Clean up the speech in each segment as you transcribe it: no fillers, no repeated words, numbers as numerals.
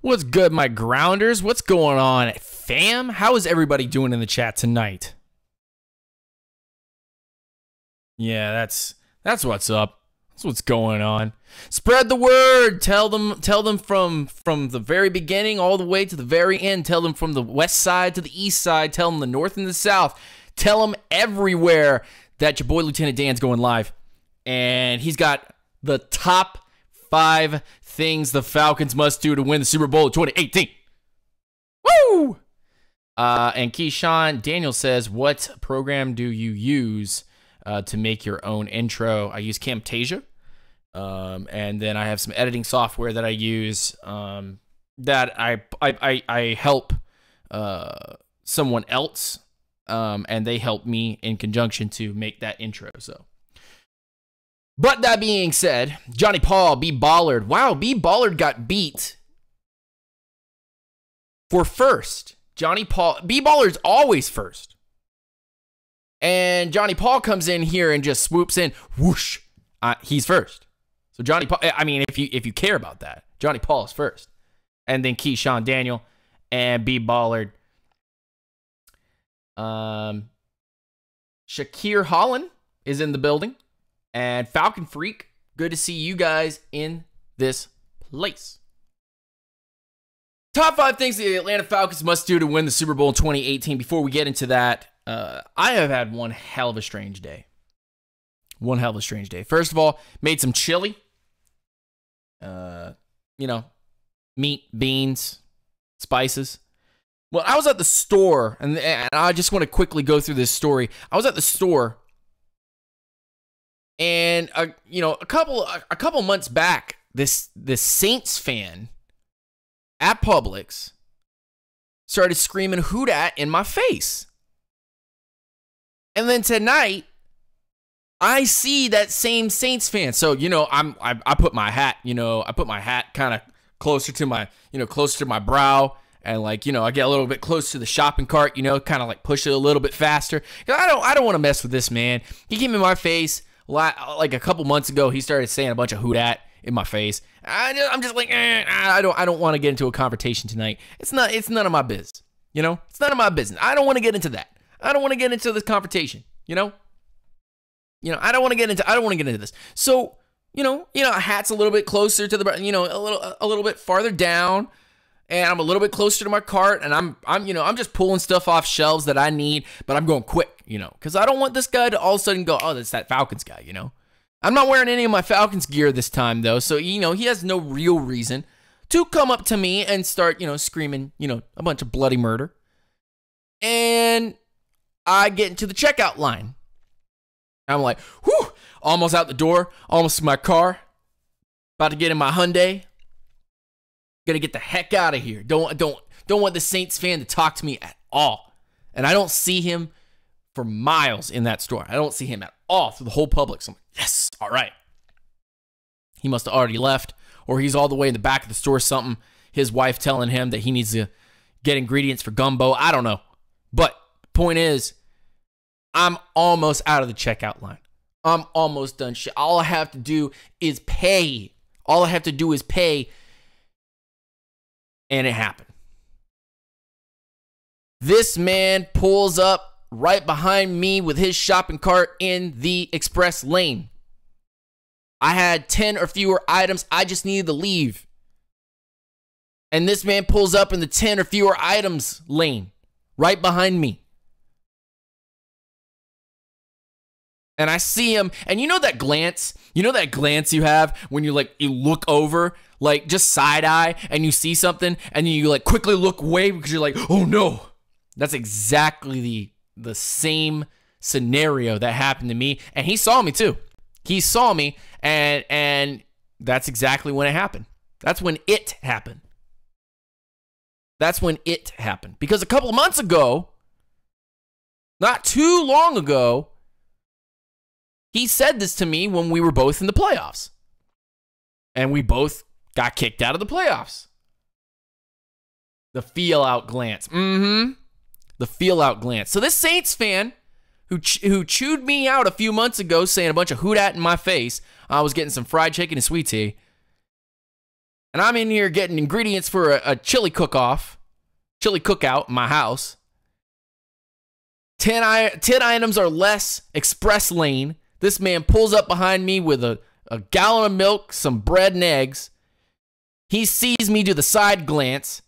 What's good, my grounders? What's going on, fam? How is everybody doing in the chat tonight? Yeah, that's what's up. That's what's going on. Spread the word. Tell them from the very beginning all the way to the very end. Tell them from the west side to the east side. Tell them the north and the south. Tell them everywhere that your boy Lieutenant Dan's going live. And he's got the top 5 things the Falcons must do to win the Super Bowl 2018. Woo! And Keyshawn Daniel says, what program do you use to make your own intro? I use Camtasia. And then I have some editing software that I use that I help someone else. And they help me in conjunction to make that intro. So. But that being said, Johnny Paul, B. Ballard. Wow, B. Ballard got beat for first. Johnny Paul, B. Ballard's always first. And Johnny Paul comes in here and just swoops in. Whoosh. He's first. So Johnny Paul, I mean, if you care about that, Johnny Paul is first. And then Keyshawn Daniel and B. Ballard. Shakir Holland is in the building. And Falcon Freak, good to see you guys in this place. Top 5 things the Atlanta Falcons must do to win the Super Bowl in 2018. Before we get into that, I have had one hell of a strange day. One hell of a strange day. First of all, made some chili. Meat, beans, spices. Well, I was at the store, and I just want to quickly go through this story. I was at the store. And a couple months back, this Saints fan at Publix started screaming "Who dat" in my face. And then tonight, I see that same Saints fan. So I put my hat kind of closer to my brow, and I get a little bit close to the shopping cart. Kind of push it a little bit faster. I don't want to mess with this man. He came in my face. Like a couple months ago, he started saying a bunch of "who dat" in my face. I'm just like, I don't want to get into a confrontation tonight. It's none of my biz. It's none of my business. I don't want to get into that. I don't want to get into this confrontation. I don't want to get into this. So, a hat's a little bit closer to the, a little bit farther down. And I'm a little bit closer to my cart, and I'm just pulling stuff off shelves that I need, but I'm going quick, because I don't want this guy to all of a sudden go, oh, that's that Falcons guy, I'm not wearing any of my Falcons gear this time, though, so, he has no real reason to come up to me and start, screaming, a bunch of bloody murder. And I get into the checkout line. I'm like, whew, almost out the door, almost in my car, about to get in my Hyundai. Gonna get the heck out of here. Don't want the Saints fan to talk to me at all. And I don't see him for miles in that store. I don't see him at all through the whole Publix. So I'm like, yes, all right. He must have already left, or he's all the way in the back of the store. Something. His wife telling him that he needs to get ingredients for gumbo. I don't know. But the point is, I'm almost out of the checkout line. I'm almost done. All I have to do is pay. And it happened. This man pulls up right behind me with his shopping cart in the express lane. I had 10 or fewer items. I just needed to leave. And this man pulls up in the 10 or fewer items lane. right behind me. And I see him, and you know that glance? You know that glance you have when you look over, like just side eye, and you see something, and you like quickly look away because you're like, oh no. That's exactly the same scenario that happened to me, and he saw me too. He saw me, and that's exactly when it happened. That's when it happened. That's when it happened. Because a couple of months ago, not too long ago, he said this to me when we were both in the playoffs. And we both got kicked out of the playoffs. The feel-out glance. The feel-out glance. So this Saints fan who chewed me out a few months ago saying a bunch of hoot-at in my face, I was getting some fried chicken and sweet tea. And I'm in here getting ingredients for a chili cookout in my house. 10 items or less, express lane. This man pulls up behind me with a gallon of milk, some bread and eggs. He sees me do the side glance.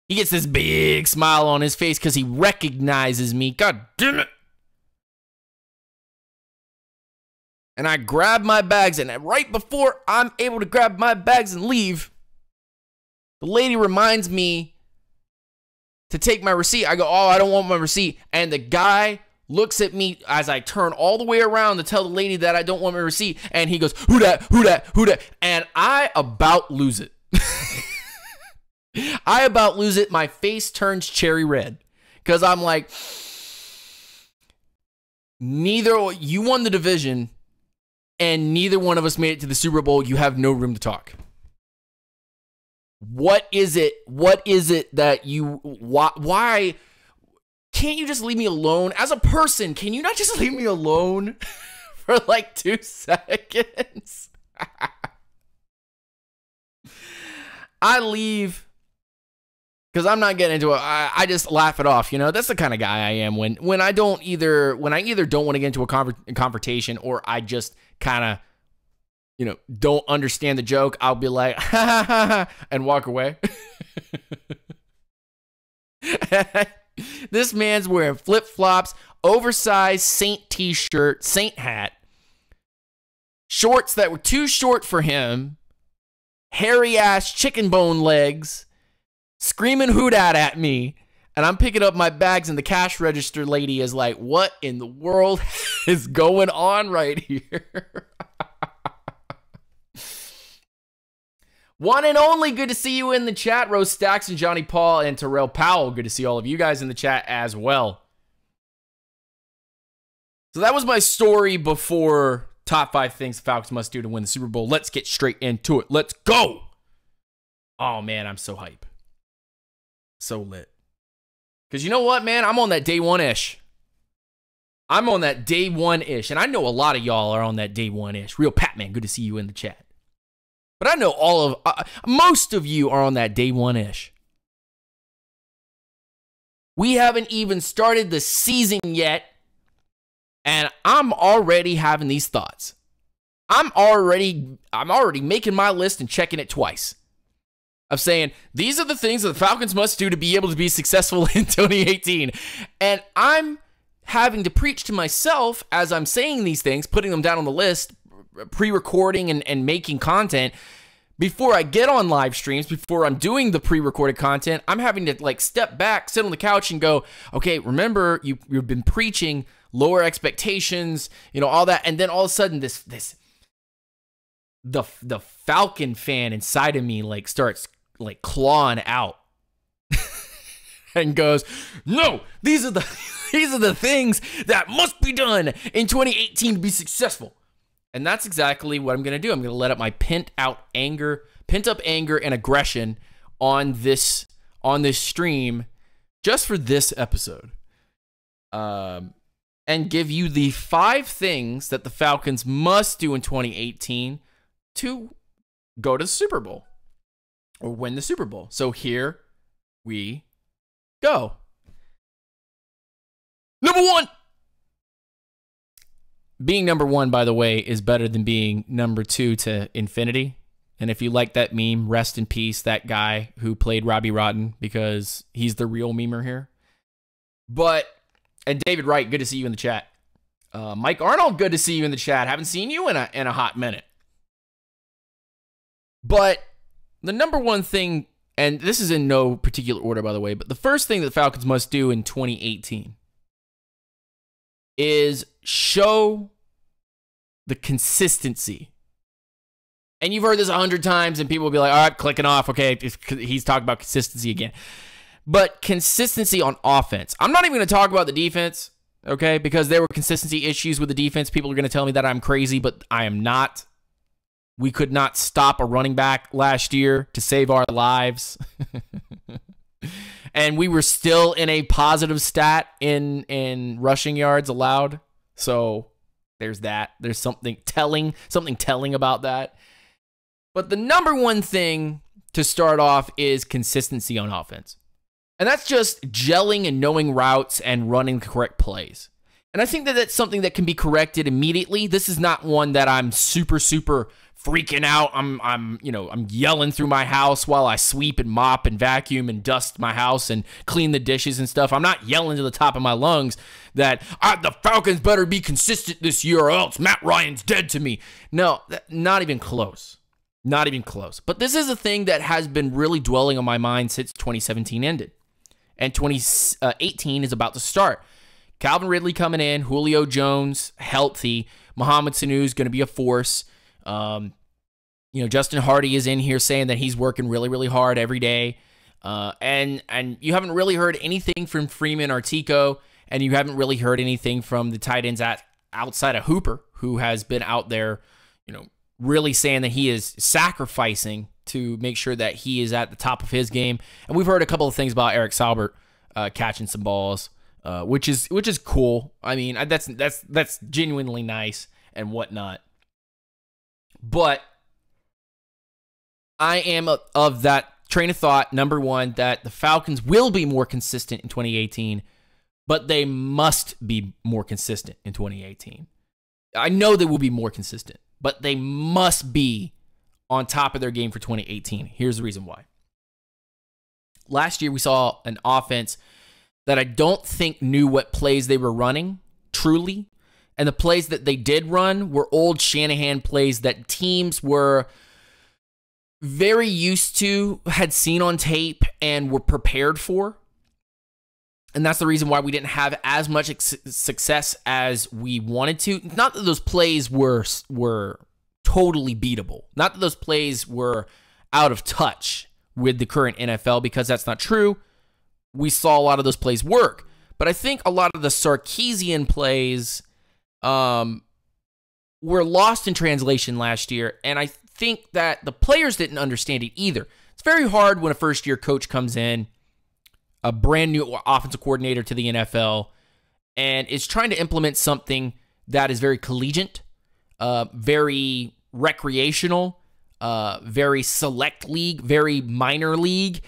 He gets this big smile on his face because he recognizes me. God damn it. And I grab my bags, and right before I'm able to grab my bags and leave, the lady reminds me to take my receipt. I go, oh, I don't want my receipt. And the guy looks at me as I turn all the way around to tell the lady that I don't want my receipt. And he goes, who dat, who dat, who dat? And I about lose it. I about lose it. My face turns cherry red because I'm like, you won the division and neither one of us made it to the Super Bowl. You have no room to talk. What is it? What is it that why can't you just leave me alone? As a person, can you not just leave me alone for like 2 seconds? I leave because I'm not getting into it. I just laugh it off. You know, that's the kind of guy I am when I either don't want to get into a confrontation or I just kind of, you know, don't understand the joke. I'll be like, ha ha ha ha, and walk away. This man's wearing flip-flops, oversized Saint t-shirt, Saint hat, shorts that were too short for him, hairy-ass chicken bone legs, screaming hoot-at at me, and I'm picking up my bags, and the cash register lady is like, what in the world is going on right here? One and only, good to see you in the chat. Rose Stacks and Johnny Paul and Terrell Powell. Good to see all of you guys in the chat as well. So that was my story before top 5 things the Falcons must do to win the Super Bowl. Let's get straight into it. Let's go. Oh, man, I'm so hype. So lit. Because you know what, man? I'm on that day one-ish. I'm on that day one-ish. And I know a lot of y'all are on that day one-ish. Real Patman, good to see you in the chat. But I know most of you are on that day one-ish. We haven't even started the season yet, and I'm already having these thoughts. I'm already making my list and checking it twice. Of saying, these are the things that the Falcons must do to be able to be successful in 2018. And I'm having to preach to myself as I'm saying these things, putting them down on the list, pre-recording and making content. Before I get on live streams, before I'm doing the pre-recorded content, I'm having to like step back, sit on the couch and go, okay, remember you've been preaching lower expectations, you know, all that. And then all of a sudden the Falcon fan inside of me like starts like clawing out and goes, no, these are the things that must be done in 2018 to be successful. And that's exactly what I'm going to do. I'm going to let up my pent up anger and aggression on this stream just for this episode. And give you the 5 things that the Falcons must do in 2018 to go to the Super Bowl or win the Super Bowl. So here we go. Number 1. Being number 1, by the way, is better than being number 2 to infinity. And if you like that meme, rest in peace, that guy who played Robbie Rotten, because he's the real memer here. But, and David Wright, good to see you in the chat. Mike Arnold, good to see you in the chat. Haven't seen you in a hot minute. But the number one thing, and this is in no particular order, by the way, but the first thing that the Falcons must do in 2018 is show the consistency. And you've heard this 100 times, and people will be like, all right, clicking off. Okay, he's talking about consistency again. But consistency on offense. I'm not even going to talk about the defense, okay, because there were consistency issues with the defense. People are going to tell me that I'm crazy, but I am not. We could not stop a running back last year to save our lives. And we were still in a positive stat in rushing yards allowed. So there's that. There's something telling about that. But the number one thing to start off is consistency on offense. And that's just gelling and knowing routes and running the correct plays. And I think that that's something that can be corrected immediately. This is not one that I'm super freaking out. I'm yelling through my house while I sweep and mop and vacuum and dust my house and clean the dishes and stuff. I'm not yelling to the top of my lungs that the Falcons better be consistent this year or else Matt Ryan's dead to me. No, not even close. Not even close. But this is a thing that has been really dwelling on my mind since 2017 ended. And 2018 is about to start. Calvin Ridley coming in, Julio Jones healthy, Mohamed Sanu is going to be a force. Justin Hardy is in here saying that he's working really, really hard every day. And you haven't really heard anything from Freeman or Tico, and you haven't really heard anything from the tight ends outside of Hooper, who has been out there, really saying that he is sacrificing to make sure that he is at the top of his game. And we've heard a couple of things about Eric Saubert catching some balls, which is cool. I mean, that's genuinely nice and whatnot. But I am of that train of thought, number one, that the Falcons will be more consistent in 2018, but they must be more consistent in 2018. I know they will be more consistent, but they must be on top of their game for 2018. Here's the reason why. Last year, we saw an offense that I don't think knew what plays they were running, truly. And the plays that they did run were old Shanahan plays that teams were very used to, had seen on tape, and were prepared for. And that's the reason why we didn't have as much success as we wanted to. Not that those plays were totally beatable. Not that those plays were out of touch with the current NFL, because that's not true. We saw a lot of those plays work. But I think a lot of the Sarkisian plays were lost in translation last year, and I think that the players didn't understand it either. It's very hard when a first-year coach comes in, a brand new offensive coordinator to the NFL, and is trying to implement something that is very collegiate, very recreational, very select league, very minor league,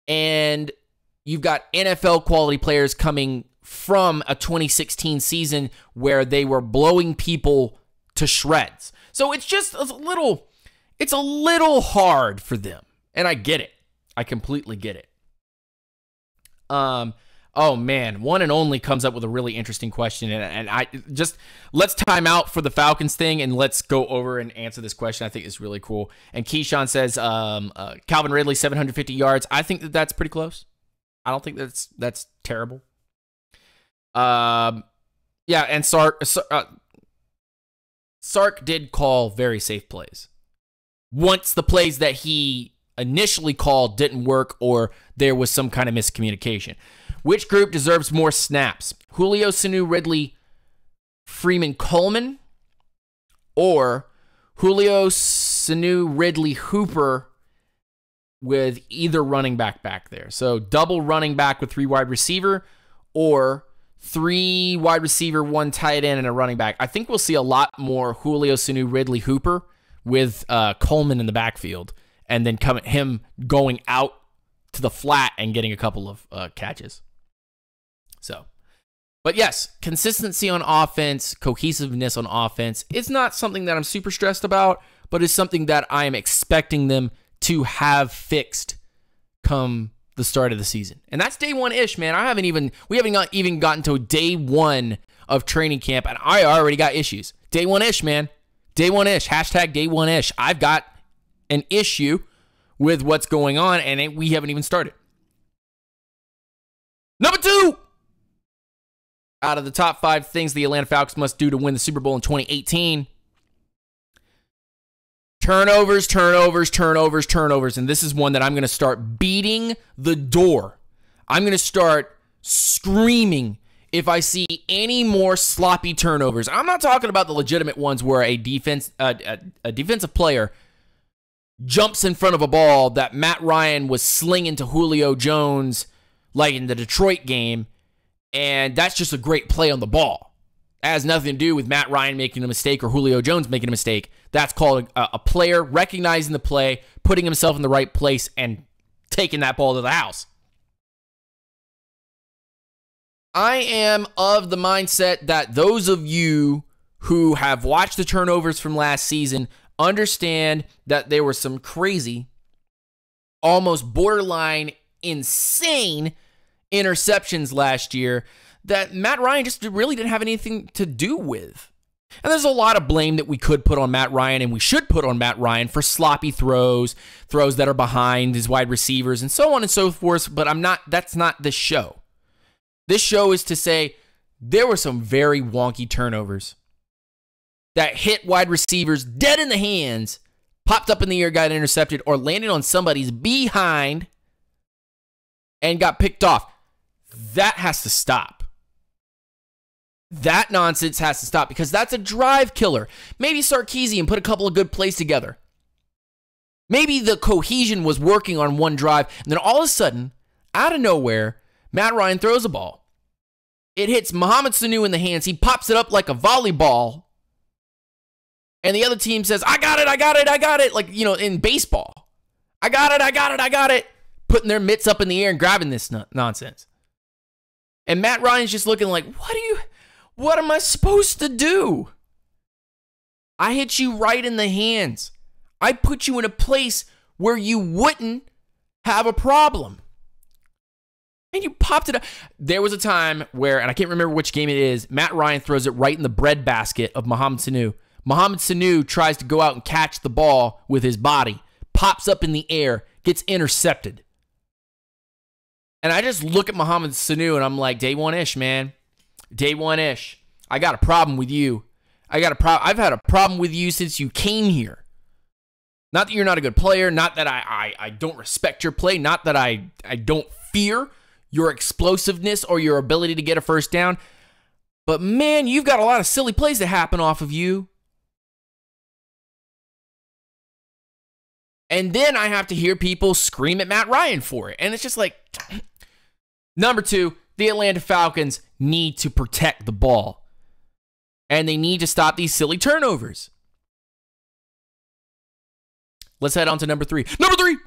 and you've got NFL quality players coming from a 2016 season where they were blowing people to shreds. So it's just a little hard for them. And I get it. I completely get it. Oh man, One and Only comes up with a really interesting question, and I just, let's time out for the Falcons thing and let's go over and answer this question. I think it's really cool. And Keyshawn says, Calvin Ridley 750 yards. I think that's pretty close. I don't think that's terrible. Yeah, and Sark did call very safe plays. Once the plays that he initially called didn't work, or there was some kind of miscommunication. Which group deserves more snaps? Julio, Sanu, Ridley, Freeman, Coleman, or Julio, Sanu, Ridley, Hooper with either running back there? So double running back with 3 wide receiver, or 3 wide receiver, 1 tight end, and a running back. I think we'll see a lot more Julio, Sanu, Ridley, Hooper with Coleman in the backfield, and then him going out to the flat and getting a couple of catches. So, but yes, consistency on offense, cohesiveness on offense, it's not something that I'm super stressed about, but it's something that I am expecting them to have fixed come the start of the season. And that's day one-ish, man. We haven't even gotten to day one of training camp, and I already got issues. Day one-ish, man. Day one-ish. Hashtag day one-ish. I've got an issue with what's going on, and we haven't even started. Number 2. Out of the top 5 things the Atlanta Falcons must do to win the Super Bowl in 2018. Turnovers. And this is one that I'm going to start beating the door. I'm going to start screaming if I see any more sloppy turnovers. I'm not talking about the legitimate ones where a defensive player jumps in front of a ball that Matt Ryan was slinging to Julio Jones like in the Detroit game, and that's just a great play on the ball. It has nothing to do with Matt Ryan making a mistake or Julio Jones making a mistake. That's called a player recognizing the play, putting himself in the right place, and taking that ball to the house. I am of the mindset that those of you who have watched the turnovers from last season understand that there were some crazy, almost borderline insane interceptions last year that Matt Ryan just really didn't have anything to do with. And there's a lot of blame that we could put on Matt Ryan, and we should put on Matt Ryan for sloppy throws that are behind his wide receivers, and so on and so forth, but that's not this show. This show is to say there were some very wonky turnovers that hit wide receivers dead in the hands, popped up in the air, got intercepted, or landed on somebody's behind and got picked off. That has to stop. That nonsense has to stop because that's a drive killer. Maybe Sarkisian put a couple of good plays together. Maybe the cohesion was working on one drive, and then all of a sudden, out of nowhere, Matt Ryan throws a ball. It hits Mohamed Sanu in the hands. He pops it up like a volleyball. And the other team says, I got it. Like, in baseball. I got it. Putting their mitts up in the air and grabbing this nonsense. And Matt Ryan's just looking like, what am I supposed to do? I hit you right in the hands. I put you in a place where you wouldn't have a problem. And you popped it up. There was a time where, and I can't remember which game it is, Matt Ryan throws it right in the breadbasket of Mohamed Sanu. Mohamed Sanu tries to go out and catch the ball with his body, pops up in the air, gets intercepted. And I just look at Mohamed Sanu and I'm like, day one-ish, man. Day one-ish. I got a problem with you. I've had a problem with you since you came here. Not that you're not a good player, not that I don't respect your play, not that I don't fear your explosiveness or your ability to get a first down. But man, you've got a lot of silly plays that happen off of you. And then I have to hear people scream at Matt Ryan for it. And it's just like, number 2, the Atlanta Falcons need to protect the ball. And they need to stop these silly turnovers. Let's head on to number 3. Number 3!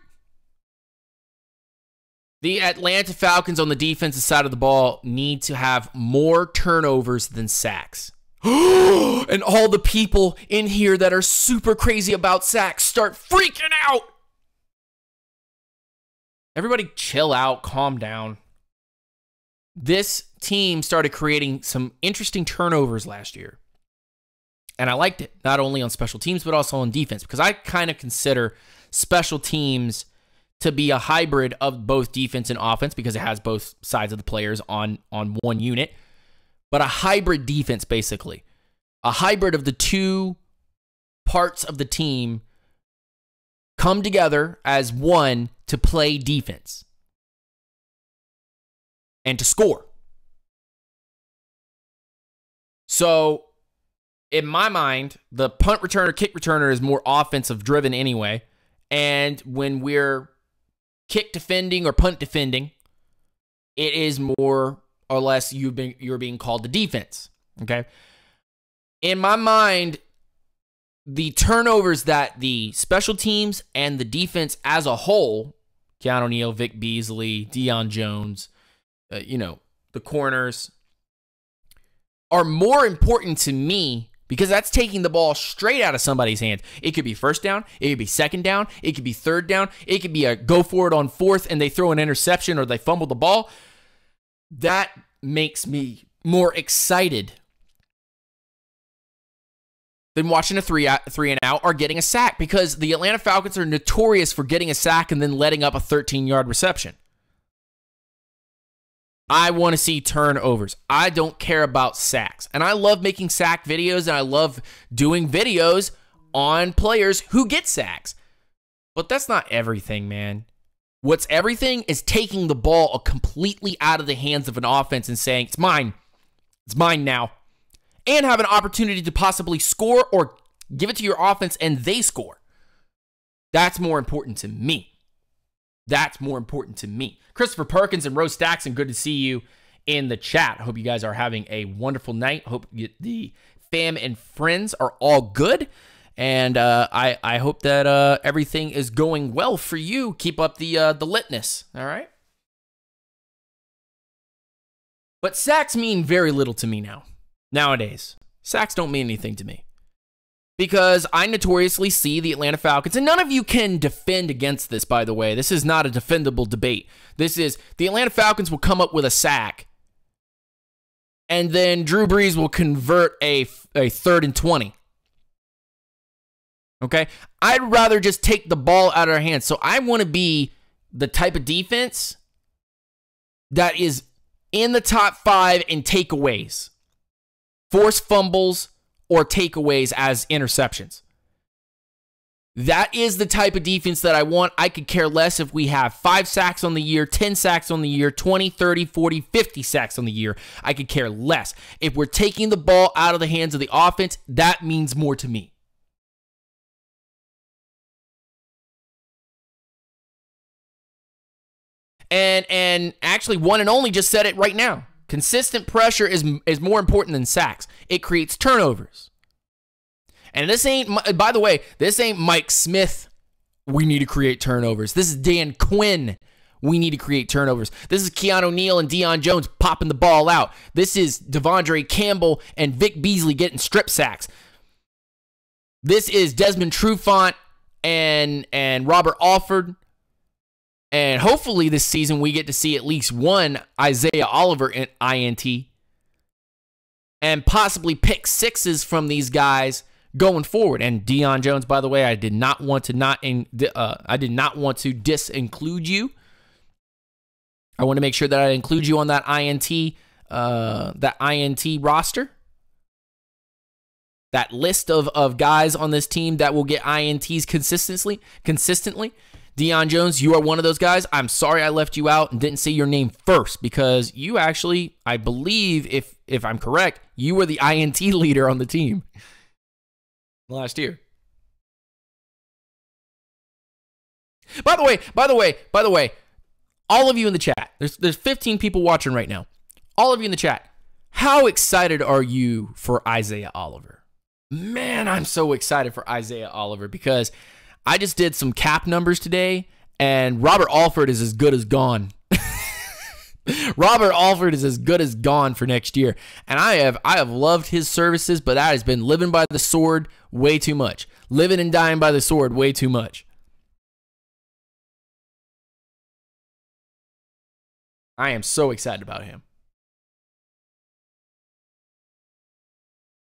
The Atlanta Falcons on the defensive side of the ball need to have more turnovers than sacks. And all the people in here that are super crazy about sacks start freaking out. Everybody chill out, calm down. This team started creating some interesting turnovers last year. And I liked it, not only on special teams, but also on defense, because I kind of consider special teams to be a hybrid of both defense and offense because it has both sides of the players on one unit. But a hybrid defense, basically. A hybrid of the two parts of the team come together as one to play defense and to score. So, in my mind, the punt returner, kick returner is more offensive driven anyway. And when we're kick defending or punt defending, it is more or less you're being called the defense. Okay. In my mind, the turnovers that the special teams and the defense as a whole, Keanu Neal, Vic Beasley, Deion Jones, the corners, are more important to me because that's taking the ball straight out of somebody's hands. It could be first down. It could be second down. It could be third down. It could be a go for it on fourth and they throw an interception or they fumble the ball. That makes me more excited than watching a three and out or getting a sack, because the Atlanta Falcons are notorious for getting a sack and then letting up a 13-yard reception. I want to see turnovers. I don't care about sacks. And I love making sack videos, and I love doing videos on players who get sacks. But that's not everything, man. What's everything is taking the ball completely out of the hands of an offense and saying, it's mine. It's mine now. And have an opportunity to possibly score or give it to your offense and they score. That's more important to me. That's more important to me. Christopher Perkins and Rose Stackson, good to see you in the chat. Hope you guys are having a wonderful night. Hope the fam and friends are all good. And I hope that everything is going well for you. Keep up the litness, all right? But sacks mean very little to me nowadays. Sacks don't mean anything to me. Because I notoriously see the Atlanta Falcons, and none of you can defend against this, by the way. This is not a defendable debate. This is, the Atlanta Falcons will come up with a sack, and then Drew Brees will convert a 3rd and 20. Okay? I'd rather just take the ball out of our hands. So I want to be the type of defense that is in the top 5 in takeaways. Force fumbles or takeaways as interceptions. That is the type of defense that I want. I could care less if we have 5 sacks on the year, 10 sacks on the year, 20, 30, 40, 50 sacks on the year. I could care less. If we're taking the ball out of the hands of the offense, that means more to me. And actually, One and Only just said it right now. Consistent pressure is more important than sacks. It creates turnovers. And this ain't, by the way, this ain't Mike Smith. We need to create turnovers. This is Dan Quinn. We need to create turnovers. This is Keanu Neal and Deion Jones popping the ball out. This is Devondre Campbell and Vic Beasley getting strip sacks. This is Desmond Trufant and Robert Alford. And hopefully this season we get to see at least one Isaiah Oliver in INT. And possibly pick sixes from these guys going forward. And Deion Jones, by the way, I did not want to disinclude you. I want to make sure that I include you on that INT roster. That list of guys on this team that will get INTs consistently. Deion Jones, you are one of those guys. I'm sorry I left you out and didn't say your name first, because you actually, I believe, if I'm correct, you were the INT leader on the team last year. By the way, all of you in the chat, there's 15 people watching right now. All of you in the chat, how excited are you for Isaiah Oliver? Man, I'm so excited for Isaiah Oliver, because I just did some cap numbers today, and Robert Alford is as good as gone. Robert Alford is as good as gone for next year. And I have loved his services, but that has been living by the sword way too much. Living and dying by the sword way too much. I am so excited about him.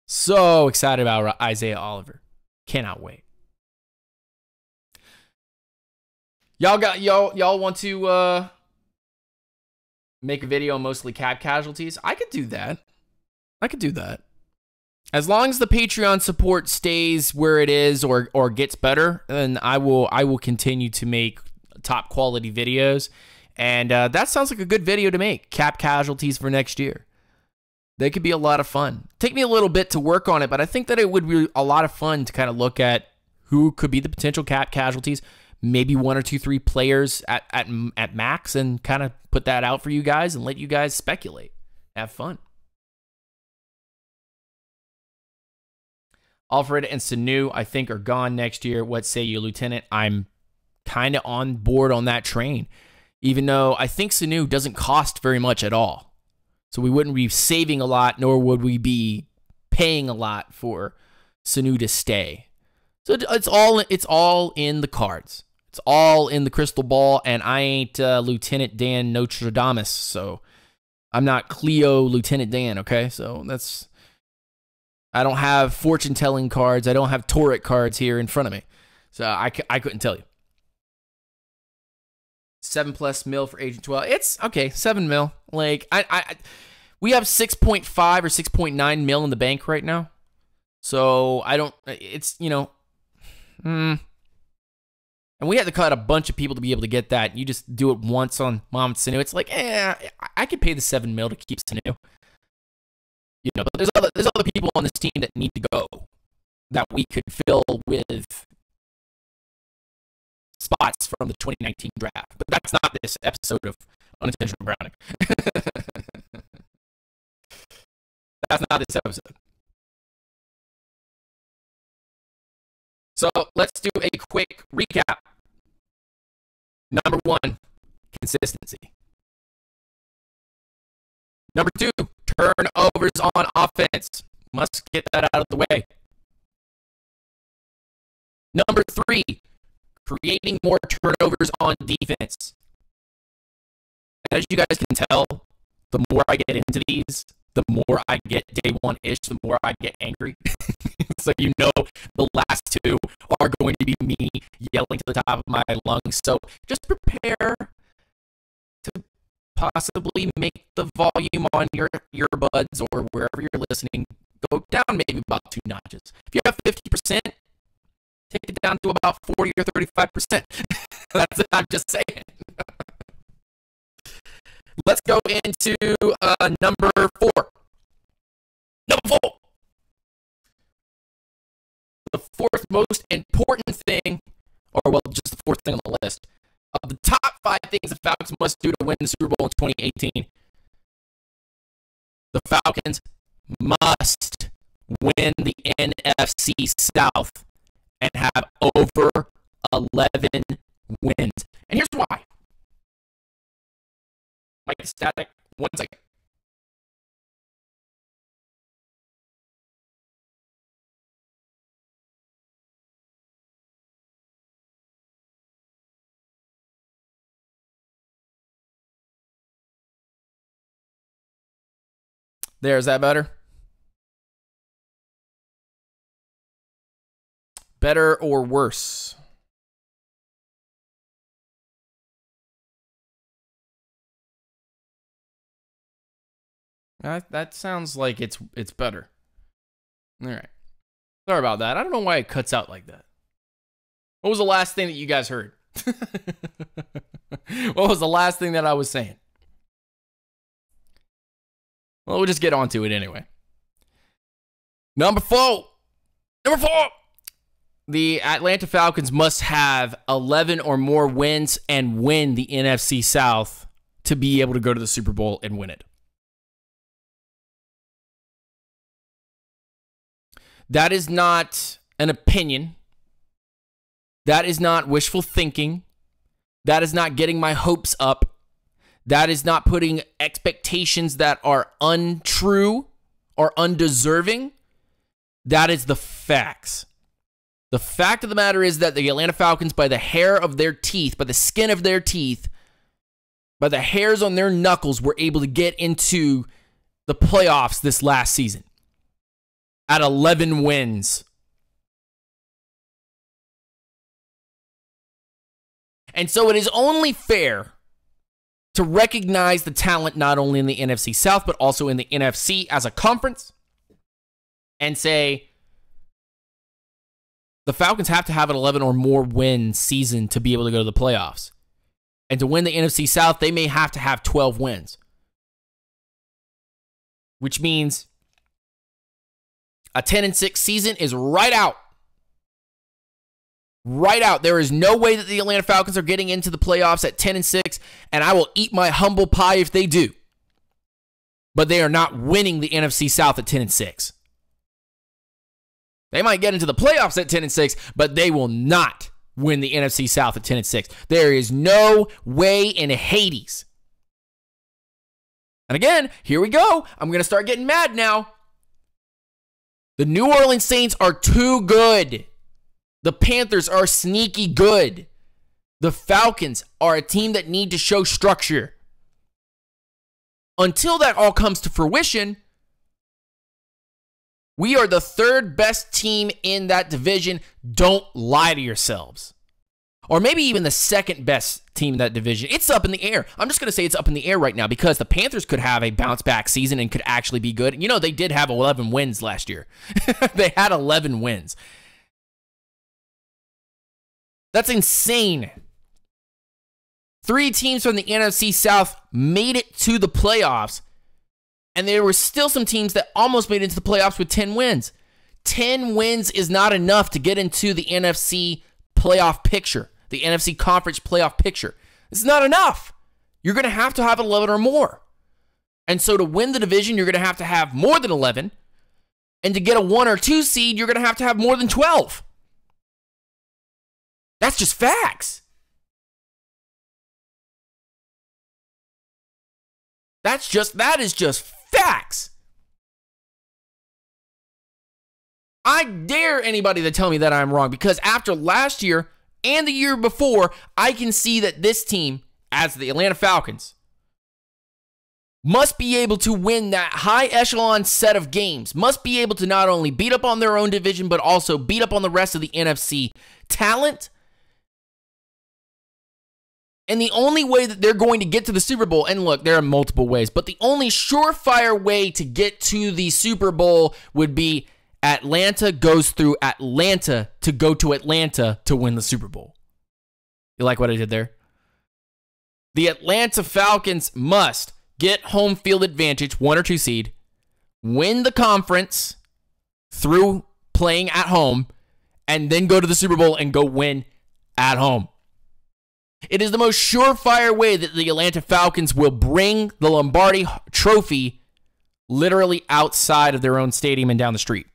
So excited about Isaiah Oliver. Cannot wait. Y'all want to make a video on mostly cap casualties? I could do that. As long as the Patreon support stays where it is or gets better, then I will continue to make top quality videos. And that sounds like a good video to make. Cap casualties for next year. They could be a lot of fun. Take me a little bit to work on it, but I think that it would be a lot of fun to kind of look at who could be the potential cap casualties. Maybe 1 or 2, 3 players at max, and kind of put that out for you guys and let you guys speculate. Have fun. Alfred and Sanu, I think, are gone next year. What say you, Lieutenant? I'm kind of on board on that train, even though I think Sanu doesn't cost very much at all. So we wouldn't be saving a lot, nor would we be paying a lot for Sanu to stay. So it's all in the cards. It's all in the crystal ball, and I ain't Lieutenant Dan Nostradamus, so I'm not Cleo Lieutenant Dan, okay? So I don't have fortune-telling cards. I don't have Torah cards here in front of me. So I couldn't tell you. $7+ mil for Agent 12. It's okay, $7 mil. Like we have 6.5 or 6.9 mil in the bank right now. So I don't. It's and we had to cut a bunch of people to be able to get that. You just do it once on Mohamed Sanu. It's like, I could pay the $7 mil to keep Sanu. But there's other people on this team that need to go that we could fill with spots from the 2019 draft. But that's not this episode of Unintentional Browning. That's not this episode. So let's do a quick recap. Number 1, consistency. Number 2, turnovers on offense. Must get that out of the way. Number 3, creating more turnovers on defense. As you guys can tell, the more I get into these, the more I get day one-ish, the more I get angry. So the last 2 are going to be me yelling to the top of my lungs. So just prepare to possibly make the volume on your earbuds or wherever you're listening go down maybe about 2 notches. If you have 50%, take it down to about 40 or 35%. That's it, I'm just saying. Let's go into number 4. Number 4. The 4th most important thing, just the 4th thing on the list, of the top 5 things the Falcons must do to win the Super Bowl in 2018. The Falcons must win the NFC South and have over 11 wins. And here's why. Mike is static. 1 second. There, is that better? Better or worse? That sounds like it's better. All right. Sorry about that. I don't know why it cuts out like that. What was the last thing that you guys heard? What was the last thing that I was saying? Well, we'll just get on to it anyway. Number 4. The Atlanta Falcons must have 11 or more wins and win the NFC South to be able to go to the Super Bowl and win it. That is not an opinion. That is not wishful thinking. That is not getting my hopes up. That is not putting expectations that are untrue or undeserving. That is the facts. The fact of the matter is that the Atlanta Falcons, by the hair of their teeth, by the skin of their teeth, by the hairs on their knuckles, were able to get into the playoffs this last season at 11 wins. And so it is only fair to recognize the talent not only in the NFC South, but also in the NFC as a conference, and say the Falcons have to have an 11 or more win season to be able to go to the playoffs. And to win the NFC South, they may have to have 12 wins. Which means a 10-6 season is right out. Right out. There is no way that the Atlanta Falcons are getting into the playoffs at 10-6, and I will eat my humble pie if they do. But they are not winning the NFC South at 10-6. They might get into the playoffs at 10-6, but they will not win the NFC South at 10-6. There is no way in Hades. And again, here we go. I'm going to start getting mad now. The New Orleans Saints are too good. The Panthers are sneaky good. The Falcons are a team that need to show structure. Until that all comes to fruition, we are the third best team in that division. Don't lie to yourselves. Or maybe even the second best team in that division. It's up in the air. I'm just going to say it's up in the air right now because the Panthers could have a bounce back season and could actually be good. You know, they did have 11 wins last year. They had 11 wins. That's insane. 3 teams from the NFC South made it to the playoffs, and there were still some teams that almost made it into the playoffs with 10 wins. 10 wins is not enough to get into the NFC playoff picture, the NFC conference playoff picture. It's not enough. You're going to have 11 or more. And so to win the division, you're going to have more than 11. And to get a 1 or 2 seed, you're going to have more than 12. That's just facts. That is just facts. I dare anybody to tell me that I'm wrong, because after last year and the year before, I can see that this team, as the Atlanta Falcons, must be able to win that high echelon set of games, must be able to not only beat up on their own division, but also beat up on the rest of the NFC talent. And the only way that they're going to get to the Super Bowl, and look, there are multiple ways, but the only surefire way to get to the Super Bowl would be Atlanta goes through Atlanta to go to Atlanta to win the Super Bowl. You like what I did there? The Atlanta Falcons must get home field advantage, 1 or 2 seed, win the conference through playing at home, and then go to the Super Bowl and go win at home. It is the most surefire way that the Atlanta Falcons will bring the Lombardi Trophy literally outside of their own stadium and down the street.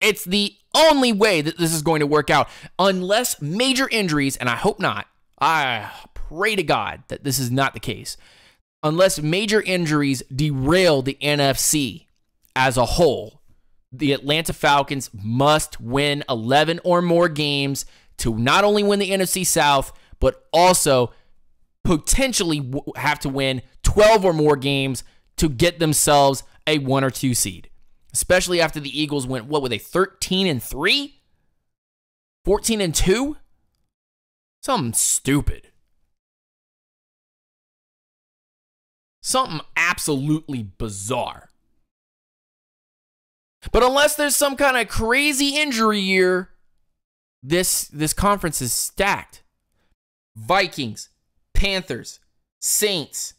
It's the only way that this is going to work out, unless major injuries, and I hope not. I pray to God that this is not the case. Unless major injuries derail the NFC as a whole, the Atlanta Falcons must win 11 or more games to not only win the NFC South, but also potentially have to win 12 or more games to get themselves a 1 or 2 seed. Especially after the Eagles went, what were they, 13-3? 14-2? Something stupid. Something absolutely bizarre. But unless there's some kind of crazy injury year, this conference is stacked. Vikings, Panthers, Saints,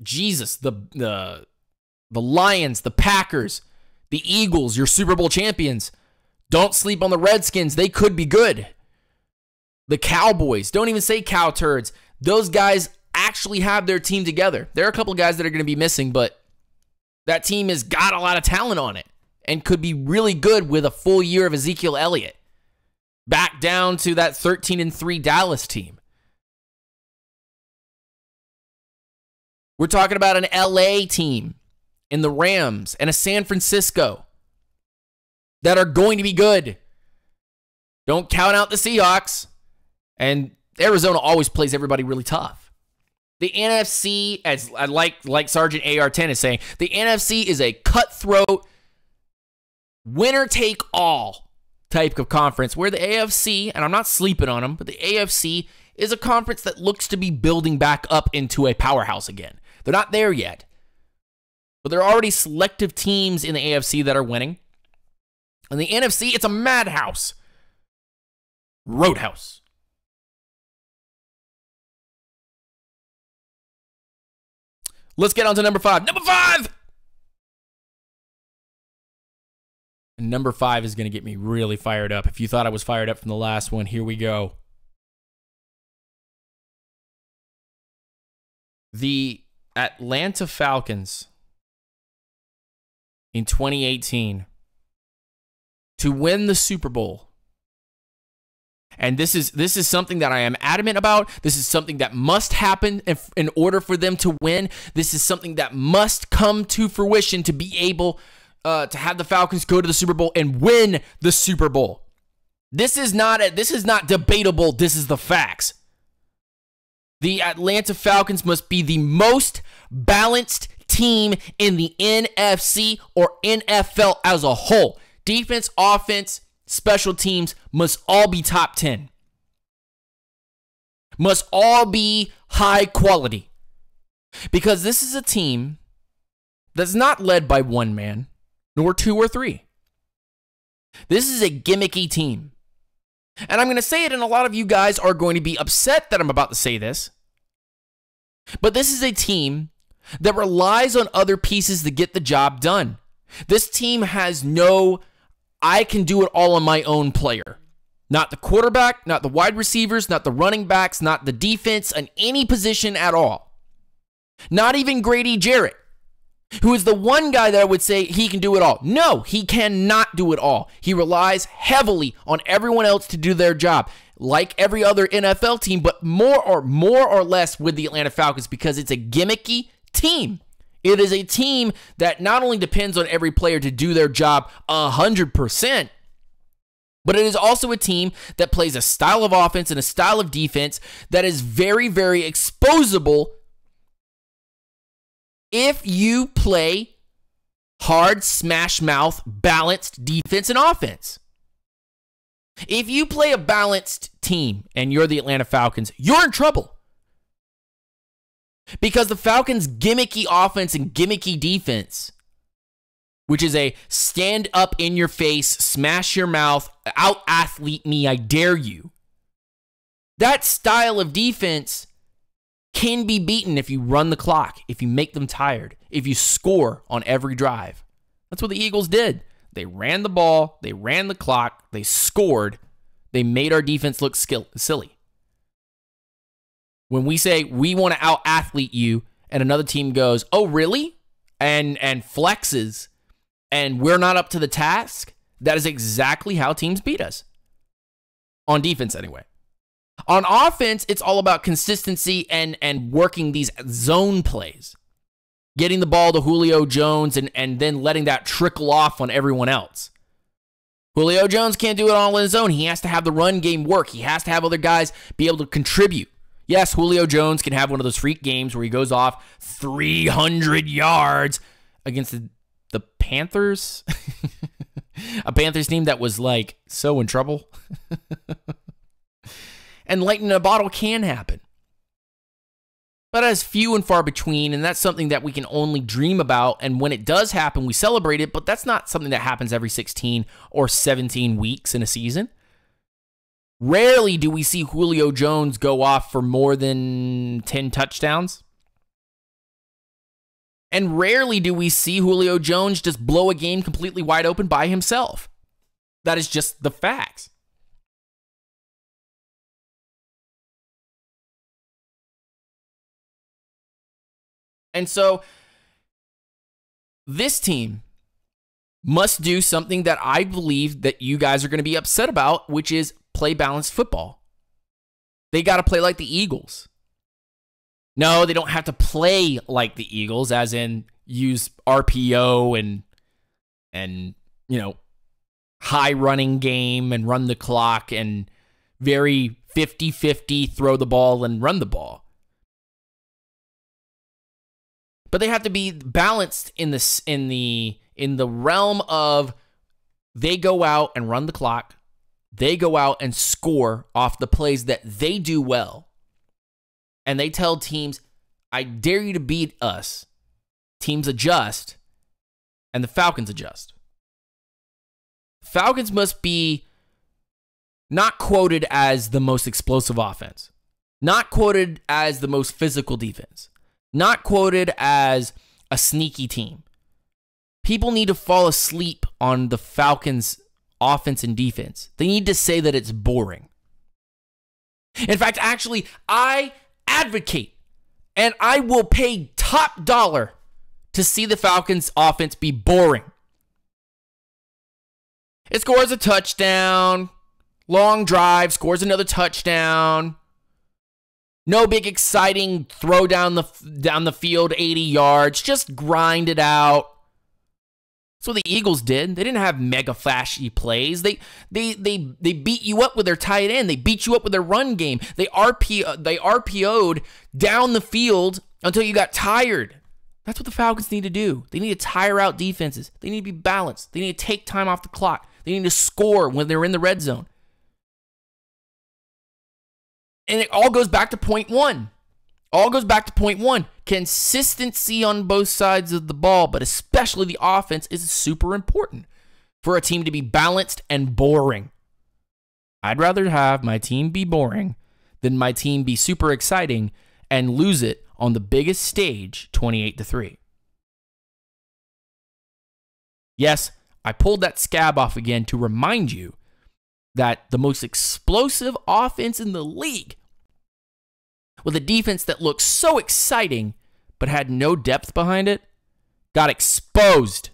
Jesus, the Lions, the Packers, the Eagles, your Super Bowl champions. Don't sleep on the Redskins. They could be good. The Cowboys, don't even say cow turds. Those guys actually have their team together. There are a couple of guys that are going to be missing, but that team has got a lot of talent on it and could be really good with a full year of Ezekiel Elliott. Back down to that 13-3 Dallas team. We're talking about an LA team in the Rams and a San Francisco that are going to be good. Don't count out the Seahawks. And Arizona always plays everybody really tough. The NFC, as I like Sergeant AR-10 is saying, the NFC is a cutthroat, winner-take-all type of conference, where the AFC, and I'm not sleeping on them, but the AFC is a conference that looks to be building back up into a powerhouse again. They're not there yet, but there are already selective teams in the AFC that are winning. And the NFC, it's a madhouse. Roadhouse. Let's get on to number 5. Number 5! And number 5 is going to get me really fired up. If you thought I was fired up from the last one, here we go. The Atlanta Falcons in 2018 to win the Super Bowl And this is something that I am adamant about. This is something that must happen in order for them to win. This is something that must come to fruition to be able to have the Falcons go to the Super Bowl and win the Super Bowl. This is not debatable. This is the facts. The Atlanta Falcons must be the most balanced team in the NFC or NFL as a whole. Defense, offense, special teams must all be top 10. Must all be high quality. Because this is a team that's not led by one man, nor two or three. This is a gimmicky team. And I'm going to say it, and a lot of you guys are going to be upset that I'm about to say this. But this is a team that relies on other pieces to get the job done. This team has no I can do it all on my own player. Not the quarterback, not the wide receivers, not the running backs, not the defense, in any position at all. Not even Grady Jarrett, who is the one guy that I would say he can do it all. No, he cannot do it all. He relies heavily on everyone else to do their job, like every other NFL team, but more or less with the Atlanta Falcons because it's a gimmicky team. It is a team that not only depends on every player to do their job 100%, but it is also a team that plays a style of offense and a style of defense that is very, very exposable if you play hard, smash mouth, balanced defense and offense. If you play a balanced team and you're the Atlanta Falcons, you're in trouble. Because the Falcons' gimmicky offense and gimmicky defense, which is a stand up in your face, smash your mouth, out athlete me, I dare you. That style of defense can be beaten if you run the clock, if you make them tired, if you score on every drive. That's what the Eagles did. They ran the ball, they ran the clock, they scored, they made our defense look silly. When we say we want to out-athlete you and another team goes, oh, really? And flexes and we're not up to the task, that is exactly how teams beat us. On defense, anyway. On offense, it's all about consistency and working these zone plays. Getting the ball to Julio Jones and then letting that trickle off on everyone else. Julio Jones can't do it all on his own. He has to have the run game work. He has to have other guys be able to contribute. Yes, Julio Jones can have one of those freak games where he goes off 300 yards against the Panthers. A Panthers team that was like so in trouble. And lightning in a bottle can happen. But as few and far between, and that's something that we can only dream about. And when it does happen, we celebrate it, but that's not something that happens every 16 or 17 weeks in a season. Rarely do we see Julio Jones go off for more than 10 touchdowns. And rarely do we see Julio Jones just blow a game completely wide open by himself. That is just the facts. And so, this team must do something that I believe that you guys are going to be upset about, which is play balanced football. They got to play like the Eagles. No, they don't have to play like the Eagles, as in use RPO and you know, high running game and run the clock and very 50-50 throw the ball and run the ball. But they have to be balanced in the realm of they go out and run the clock. They go out and score off the plays that they do well. And they tell teams, I dare you to beat us. Teams adjust, and the Falcons adjust. Falcons must be not quoted as the most explosive offense, not quoted as the most physical defense, not quoted as a sneaky team. People need to fall asleep on the Falcons' offense and defense. They need to say that it's boring. In fact, actually, I advocate and I will pay top dollar to see the Falcons' offense be boring. It scores a touchdown, Long drive, scores another touchdown. No big exciting throw down the field 80 yards. Just grind it out. That's what the Eagles did. They didn't have mega flashy plays. They beat you up with their tight end. They beat you up with their run game. They RPO'd down the field until you got tired. That's what the Falcons need to do. They need to tire out defenses. They need to be balanced. They need to take time off the clock. They need to score when they're in the red zone. And it all goes back to point one. Consistency on both sides of the ball, but especially the offense, is super important for a team to be balanced and boring. I'd rather have my team be boring than my team be super exciting and lose it on the biggest stage 28-3. Yes, I pulled that scab off again to remind you that the most explosive offense in the league, with a defense that looked so exciting but had no depth behind it, got exposed.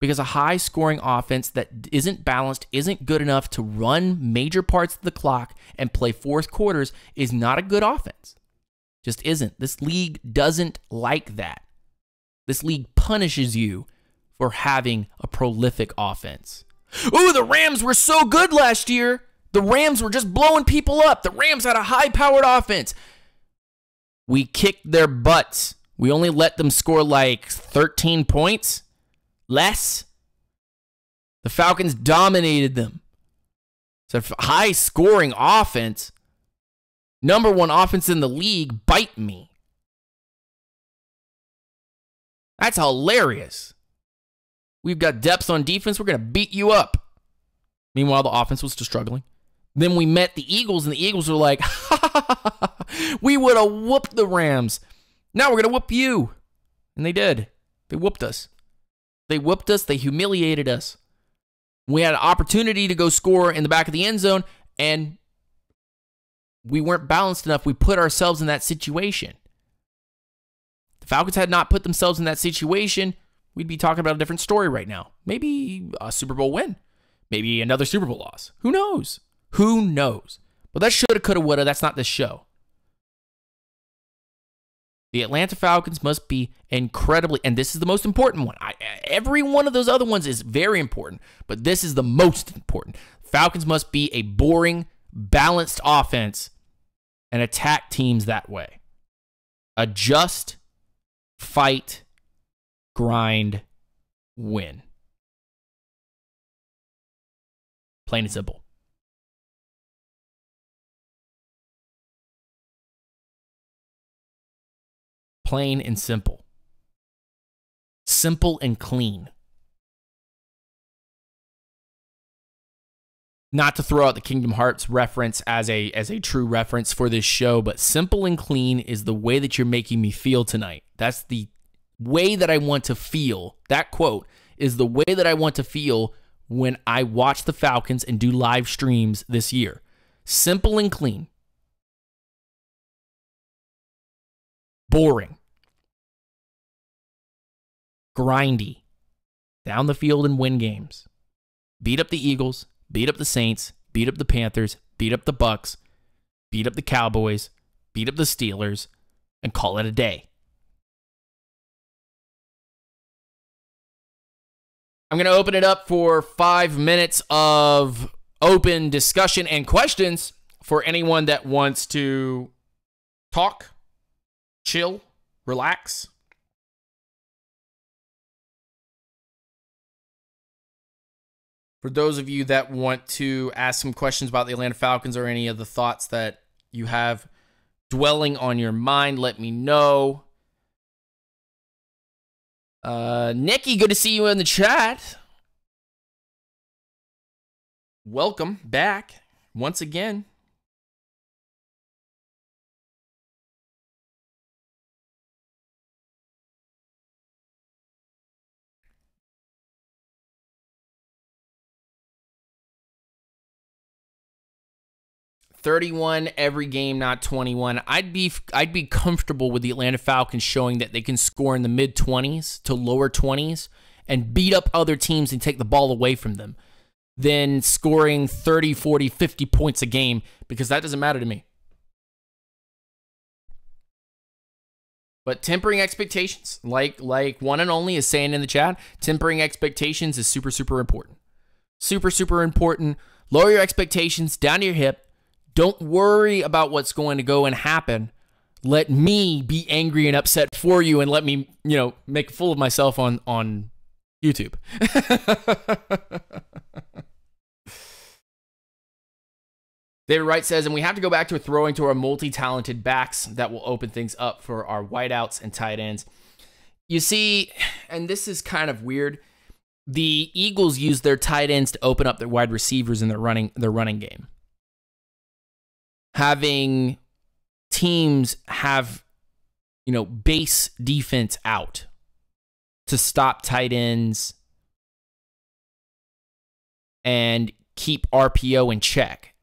Because a high-scoring offense that isn't balanced, isn't good enough to run major parts of the clock and play fourth quarters is not a good offense. Just isn't. This league doesn't like that. This league punishes you for having a prolific offense. Ooh, the Rams were so good last year. The Rams were just blowing people up. The Rams had a high-powered offense. We kicked their butts. We only let them score like 13 points. Less. The Falcons dominated them. It's a high-scoring offense. Number one offense in the league. Bite me. That's hilarious. We've got depth on defense. We're going to beat you up. Meanwhile, the offense was still struggling. Then we met the Eagles, and the Eagles were like, we would have whooped the Rams. Now we're going to whoop you. And they did. They whooped us. They whooped us. They humiliated us. We had an opportunity to go score in the back of the end zone, and we weren't balanced enough. We put ourselves in that situation. The Falcons had not put themselves in that situation, we'd be talking about a different story right now. Maybe a Super Bowl win. Maybe another Super Bowl loss. Who knows? Who knows? But that shoulda, coulda, woulda. That's not this show. The Atlanta Falcons must be incredibly, and this is the most important one. Every one of those other ones is very important, but this is the most important. Falcons must be a boring, balanced offense and attack teams that way. Adjust, fight, grind, win. Plain and simple. Plain and simple. Simple and clean. Not to throw out the Kingdom Hearts reference as a true reference for this show, but simple and clean is the way that you're making me feel tonight. That's the way that I want to feel. That quote is the way that I want to feel when I watch the Falcons and do live streams this year. Simple and clean. Boring. Grindy. Down the field and win games. Beat up the Eagles. Beat up the Saints. Beat up the Panthers. Beat up the Bucks. Beat up the Cowboys. Beat up the Steelers. And call it a day. I'm going to open it up for 5 minutes of open discussion and questions for anyone that wants to talk, chill, relax. For those of you that want to ask some questions about the Atlanta Falcons or any of the thoughts that you have dwelling on your mind, let me know. Nikki, good to see you in the chat. Welcome back once again. $31 every game, not 21. I'd be comfortable with the Atlanta Falcons showing that they can score in the mid-20s to lower 20s and beat up other teams and take the ball away from them than scoring 30, 40, 50 points a game, because that doesn't matter to me. But tempering expectations, like one and only is saying in the chat, tempering expectations is super, super important. Super, super important. Lower your expectations down to your hip. Don't worry about what's going to go and happen. Let me be angry and upset for you, and let me, make a fool of myself on YouTube. David Wright says, and we have to go back to throwing to our multi-talented backs that will open things up for our wideouts and tight ends. You see, and this is kind of weird, the Eagles use their tight ends to open up their wide receivers in their running game. Having teams have, base defense out to stop tight ends and keep RPO in check.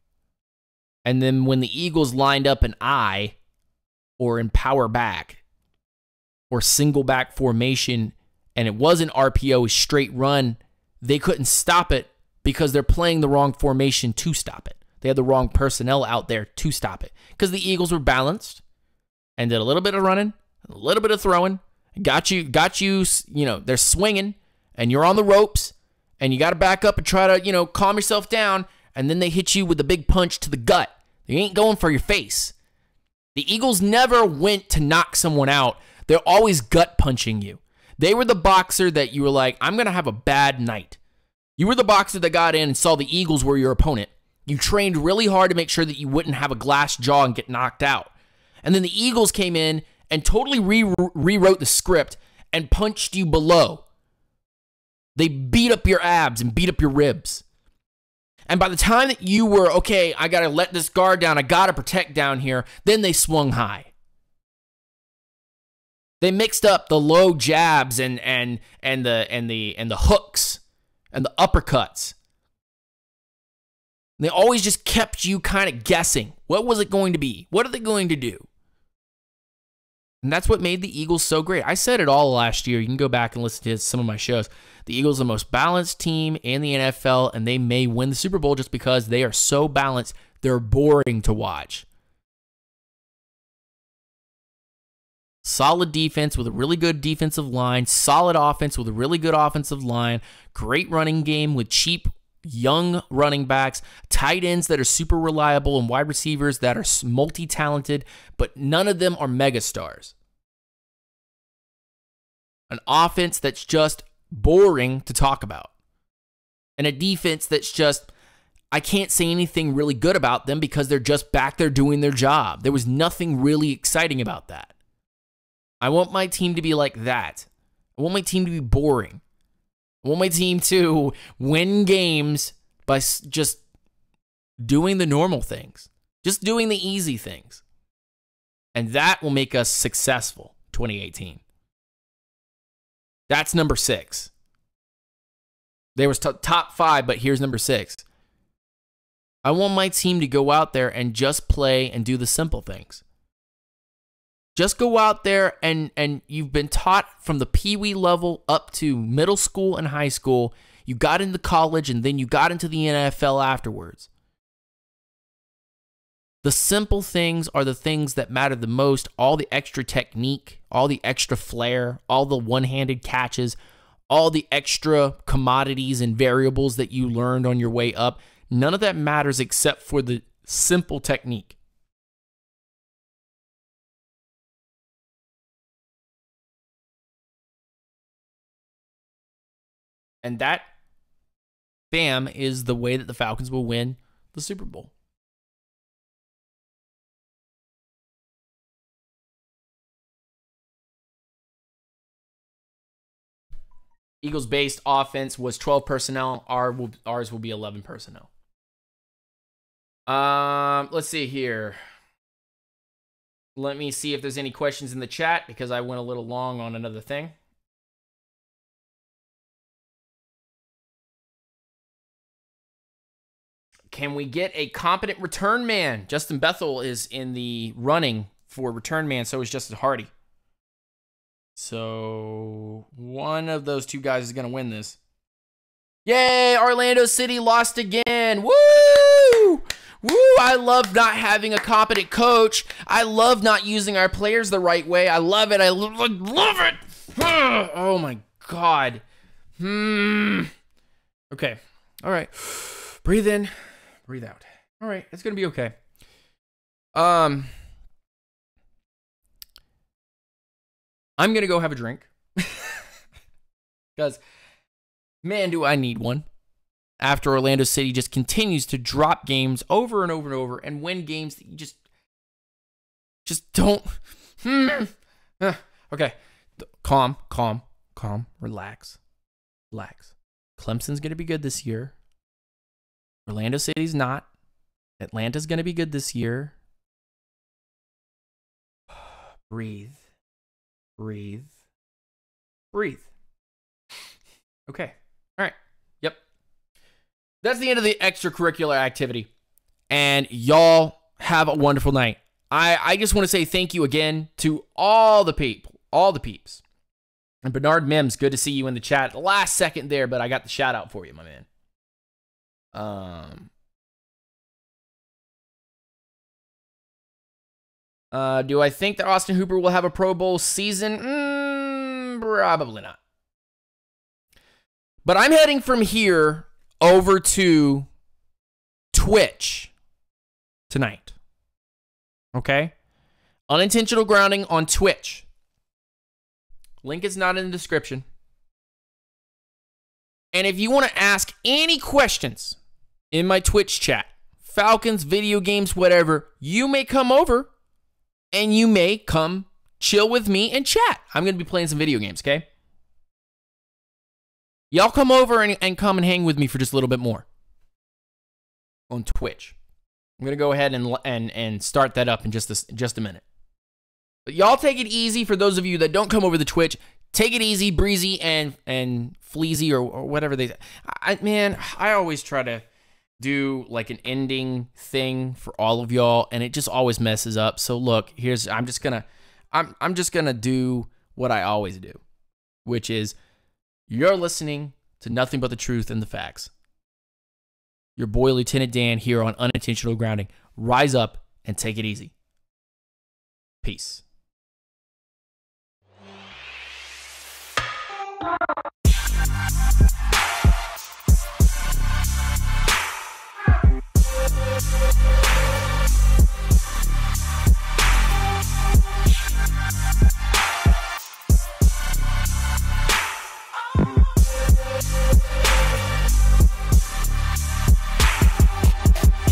And then when the Eagles lined up an I or in power back or single back formation and it wasn't RPO, a straight run, they couldn't stop it because they're playing the wrong formation to stop it. They had the wrong personnel out there to stop it because the Eagles were balanced and did a little bit of running, a little bit of throwing, got you, they're swinging and you're on the ropes and you got to back up and try to, calm yourself down. And then they hit you with a big punch to the gut. They ain't going for your face. The Eagles never went to knock someone out. They're always gut punching you. They were the boxer that you were like, I'm going to have a bad night. You were the boxer that got in and saw the Eagles were your opponent. You trained really hard to make sure that you wouldn't have a glass jaw and get knocked out. And then the Eagles came in and totally rewrote the script and punched you below. They beat up your abs and beat up your ribs. And by the time that you were, okay, I got to let this guard down, I got to protect down here, then they swung high. They mixed up the low jabs and the hooks and the uppercuts. They always just kept you kind of guessing. What was it going to be? What are they going to do? And that's what made the Eagles so great. I said it all last year. You can go back and listen to some of my shows. The Eagles are the most balanced team in the NFL, and they may win the Super Bowl just because they are so balanced, they're boring to watch. Solid defense with a really good defensive line, solid offense with a really good offensive line, great running game with cheap, young running backs, tight ends that are super reliable, and wide receivers that are multi-talented, but none of them are megastars. An offense that's just boring to talk about. And a defense that's just, I can't say anything really good about them because they're just back there doing their job. There was nothing really exciting about that. I want my team to be like that. I want my team to be boring. I want my team to win games by just doing the normal things. Just doing the easy things. And that will make us successful 2018. That's number 6. There was top 5, but here's number 6. I want my team to go out there and just play and do the simple things. Just go out there and you've been taught from the peewee level up to middle school and high school. You got into college and then you got into the NFL afterwards. The simple things are the things that matter the most. All the extra technique, all the extra flair, all the one-handed catches, all the extra commodities and variables that you learned on your way up. None of that matters except for the simple technique. And that, bam, is the way that the Falcons will win the Super Bowl. Eagles-based offense was 12 personnel. Ours will be 11 personnel. Let's see here. Let me see if there's any questions in the chat because I went a little long on another thing. Can we get a competent return man? Justin Bethel is in the running for return man, so is Justin Hardy. So one of those two guys is going to win this. Yay, Orlando City lost again. Woo! Woo! I love not having a competent coach. I love not using our players the right way. I love it. I love it. Oh my God. Okay. All right. Breathe in, breathe out. All right, it's gonna be okay. I'm gonna go have a drink because, man, do I need one. After Orlando City just continues to drop games over and over and over and win games that you just don't. Okay, calm, relax. Clemson's gonna be good this year. Orlando City's not. Atlanta's going to be good this year. Breathe. Okay. All right. Yep. That's the end of the extracurricular activity. And y'all have a wonderful night. I just want to say thank you again to all the peeps. And Bernard Mims, good to see you in the chat. The last second there, but I got the shout out for you, my man. Do I think that Austin Hooper will have a Pro Bowl season? Probably not. But I'm heading from here over to Twitch tonight. Okay? Unintentional grounding on Twitch. Link is not in the description. And if you want to ask any questions in my Twitch chat, Falcons, video games, whatever, you may come over and you may come chill with me and chat. I'm going to be playing some video games, okay? Y'all come over and come and hang with me for just a little bit more on Twitch. I'm going to go ahead and start that up in just a minute. But y'all take it easy. For those of you that don't come over to Twitch, take it easy, breezy, and fleazy or whatever they. I always try to do like an ending thing for all of y'all, and it just always messes up. So look, I'm just gonna do what I always do, which is you're listening to nothing but the truth and the facts. Your boy Lieutenant Dan here on Unintentional Grounding. Rise up and take it easy. Peace.